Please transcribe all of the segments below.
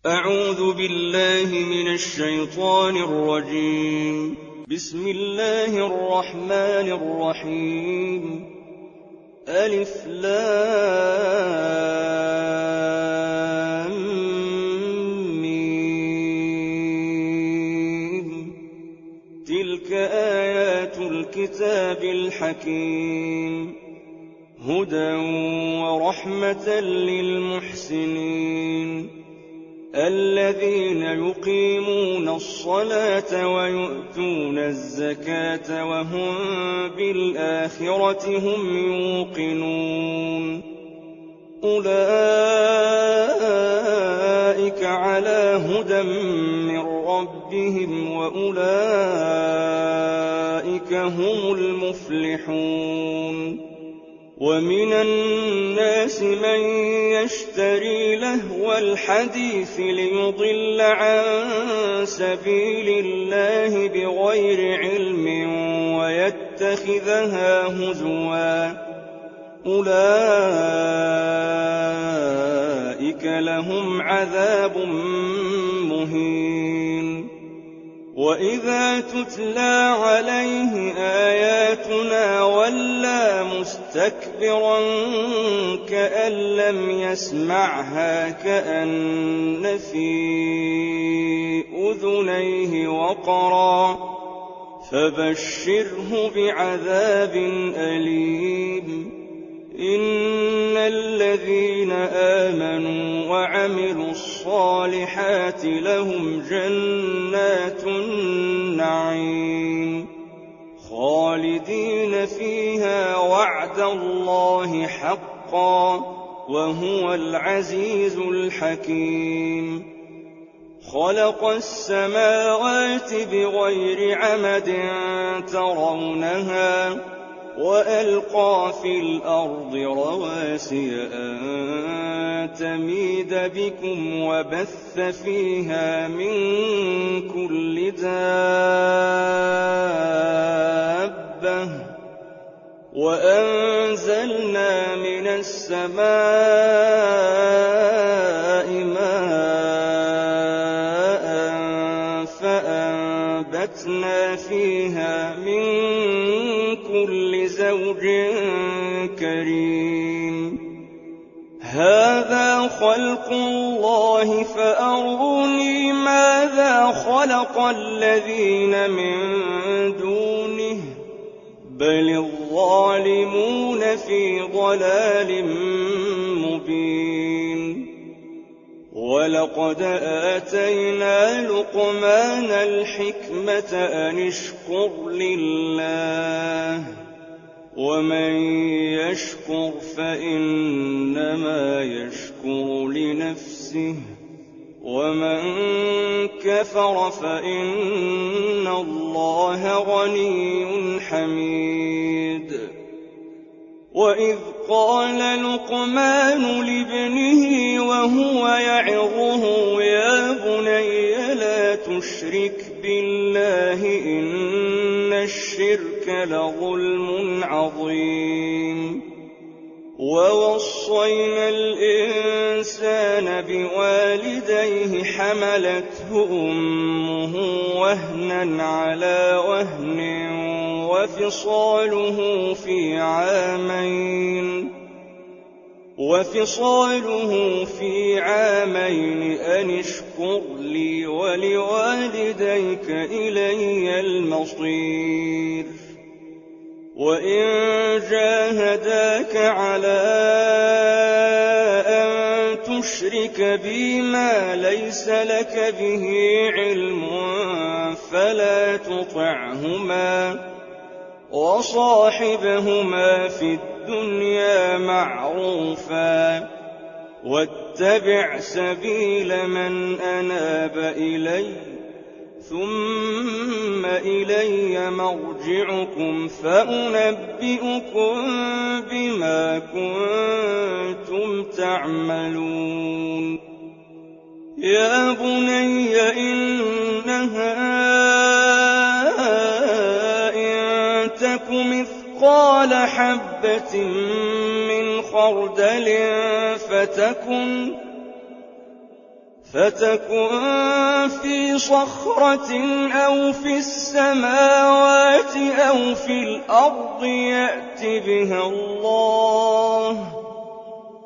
أعوذ بالله من الشيطان الرجيم. بسم الله الرحمن الرحيم. ألف لام ميم. تلك آيات الكتاب الحكيم، هدى ورحمة للمحسنين الذين يقيمون الصلاة ويؤتون الزكاة وهم بالآخرة هم يوقنون. أولئك على هدى من ربهم وأولئك هم المفلحون. ومن الناس من يشتري لهو الحديث ليضل عن سبيل الله بغير علم ويتخذها هزوا، أولئك لهم عذاب مهين. وإذا تتلى عليه آياتنا ولى مستكبرا كأن لم يسمعها كأن في أذنيه وقرا، فبشره بعذاب أليم. إن الذين آمنوا وعملوا الصالحات لهم جنات النعيم خالدين فيها وعد الله حقا وهو العزيز الحكيم. خلق السماوات بغير عمد ترونها وألقى في الأرض رواسي أن تميد بكم وبث فيها من كل دابة وأنزلنا من السماء ماء فأنبتنا فيها من كل زوج كريم. هذا خلق الله فأروني ماذا خلق الذين من دونه بل الظالمون في ضلال مبين. ولقد آتينا لقمان الحكمة أن اشكر لله ومن يشكر فإنما يشكر لنفسه ومن كفر فإن الله غني حميد. وإذ قال لقمان لابنه وهو يعظه يا بني لا تشرك بالله إن الشرك لظلم عظيم. ووصينا الإنسان بوالديه حملته أمه وهنا على وهن وفصاله في عامين أن اشكر لي ولوالديك إلي المصير. وإن جاهداك على أن تشرك بي ما ليس لك به علم فلا تطعهما وصاحبهما في الدنيا معروفا واتبع سبيل من أناب إلي ثم إلي مرجعكم فأنبئكم بما كنتم تعملون. يا بني إنها إن تك مثقال حبة من خردل فتكن في صخرة أو في السماوات أو في الأرض يأت بها الله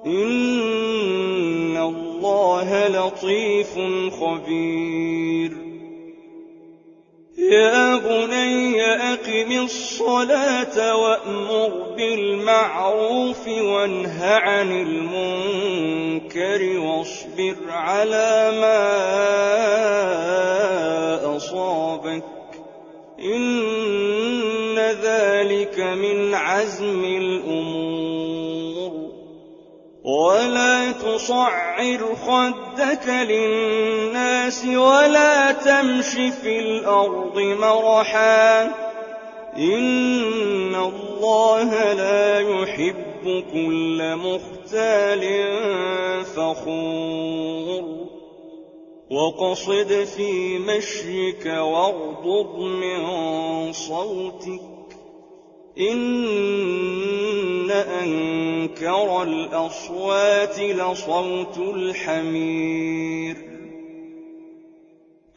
إن الله لطيف خبير يا بني أقم الصلاة وأمر بالمعروف وانه عن المنكر واصبر على ما أصابك إن ذلك من عزم الأمور ولا تصعر خدك للناس ولا تمش في الأرض مرحا إن الله لا يحب كل مختال فخور وقصد في مشيك واغضض من صوتك إن أنكر الأصوات لصوت الحمير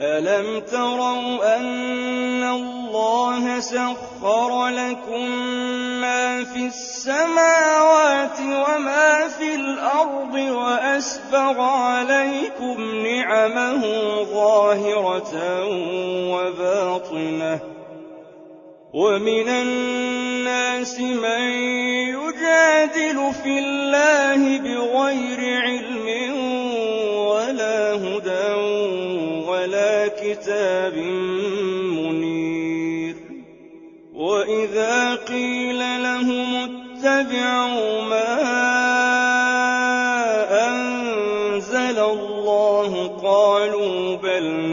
ألم تروا أن الله سخر لكم ما في السماوات وما في الأرض وأسبغ عليكم نعمه ظاهرة وباطنة ومن الناس من يجادل في الله بغير علم ولا هدى ولا كتاب منير وإذا قيل لهم اتبعوا ما أنزل الله قالوا بل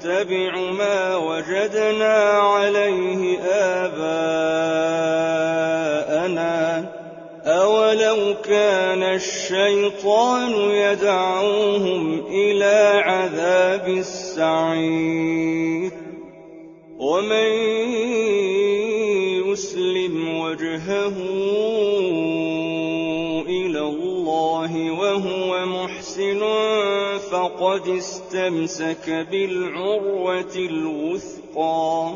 نتبع ما وجدنا عليه آباءنا أولو كان الشيطان يدعوهم إلى عذاب السعير ومن يسلم وجهه إلى الله وهو محسن فقد استمسك بالعروة الوثقى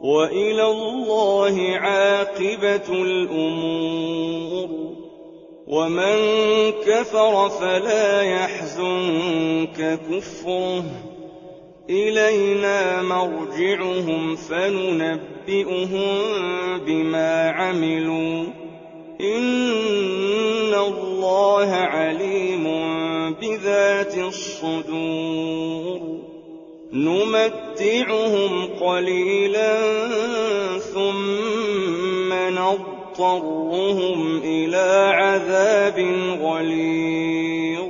وإلى الله عاقبة الأمور ومن كفر فلا يحزنك كفره إلينا مرجعهم فننبئهم بما عملوا إن الله عليم بذات الصدور نمتعهم قليلا ثم نضطرهم إلى عذاب غليظ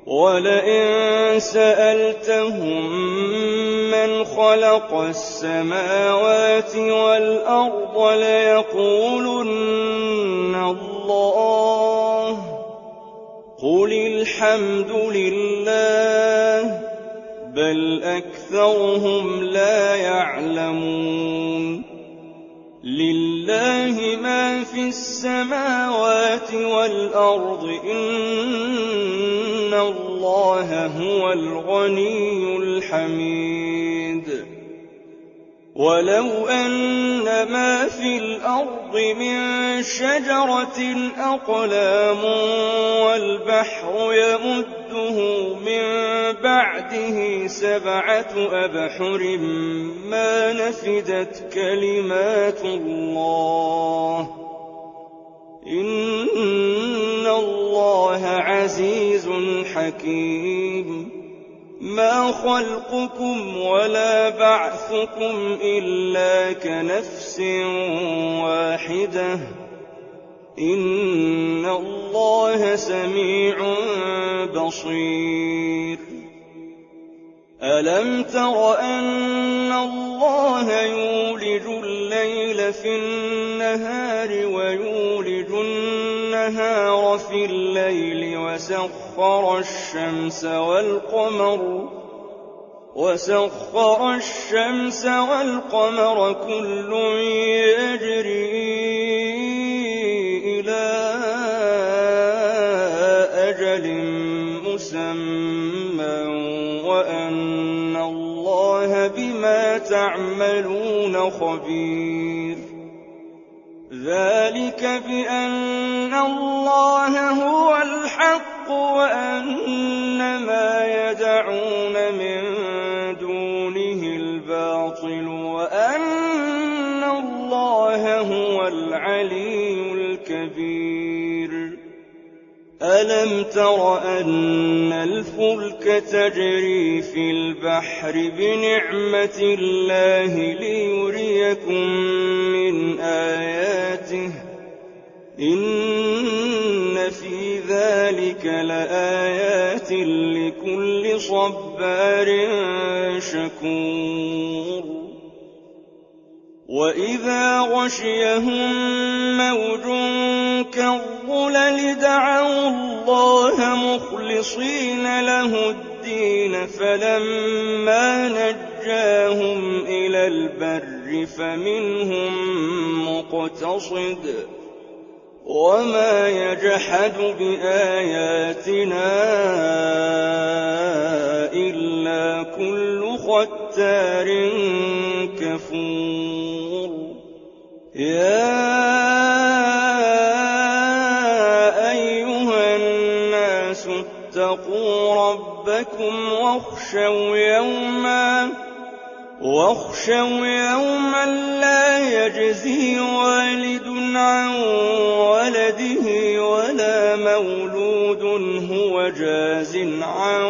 ولئن سألتهم من خلق السماوات والأرض ليقولن الله قل الحمد لله بل أكثرهم لا يعلمون لله ما في السماوات والأرض إن الله هو الغني الحميد ولو أن ما في الأرض من شجرة أقلام والبحر يمده من بعده 7 أبحر ما نفدت كلمات الله إن الله عزيز حكيم ما خلقكم ولا بعثكم إلا كنفس واحدة إن الله سميع بصير ألم تر أن الله يولج الليل في النهار ويولج النهار في الليل وسخر الشمس والقمر كل يجري إلى أجل مسمى تعملون خبير ذلك بأن الله هو الحق وأن ما يدعون من دونه الباطل وأن الله هو العلي الكبير ألم تر أن الفلك تجري في البحر بنعمة الله ليريكم من آياته إن في ذلك لآيات لكل صبار شكور وإذا غشيهم موج كالظلل دعوا الله مخلصين له الدين فلما نجاهم إلى البر فمنهم مقتصد وما يجحد بآياتنا إلا كل ختار كفور يا أيها الناس اتقوا ربكم واخشوا يوما لا يجزي والد عن ولده ولا مولود هو جاز عن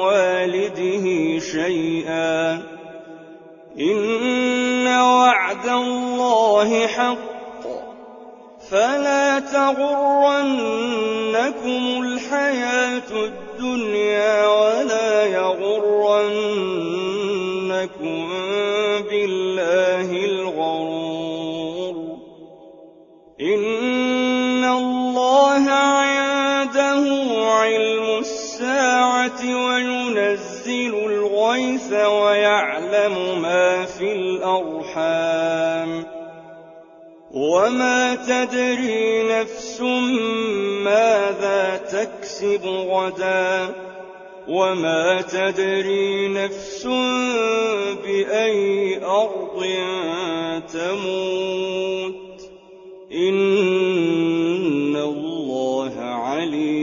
والده شيئا إن وعد الله حق فلا تغرنكم الحياة الدنيا ولا يغرنكم بالله الغرور إن الله عنده علم الساعة وينزل الغيث ويعلم ما في الأرحام وما تدري نفس ماذا تكسب غدا وما تدري نفس بأي أرض تموت إن الله عليم